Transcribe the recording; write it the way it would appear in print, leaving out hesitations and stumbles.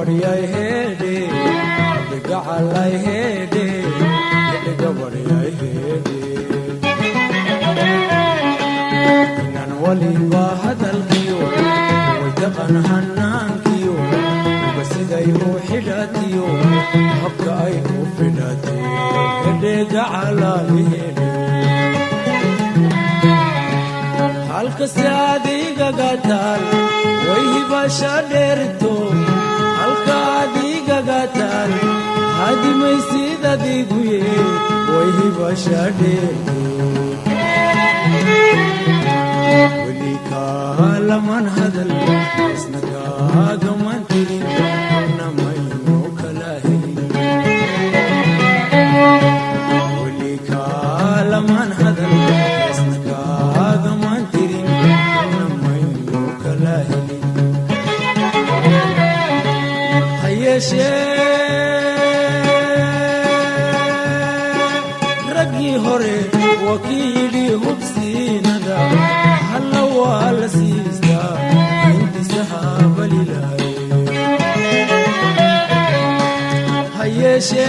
gabarya heede gacalay heede gabarya heede inan waliba hadalkiyo way taqan hanaankiyo basiday u xidhaatiyo habka ay u fidhaatay heede gacalay heede halkasi adiga gatal way hibasha dheerto halka adiga gatal hadi maysid adigu ye way hibasha dheerto wali kaalaman hadal isnaga mantirin namayno kala helin wali kaalaman hadal isnaga mantirin namayno kala helin hayeshe ragii hore wakiili hubsiinada halla waa la siistaa intisahaaba lilahay hayeshe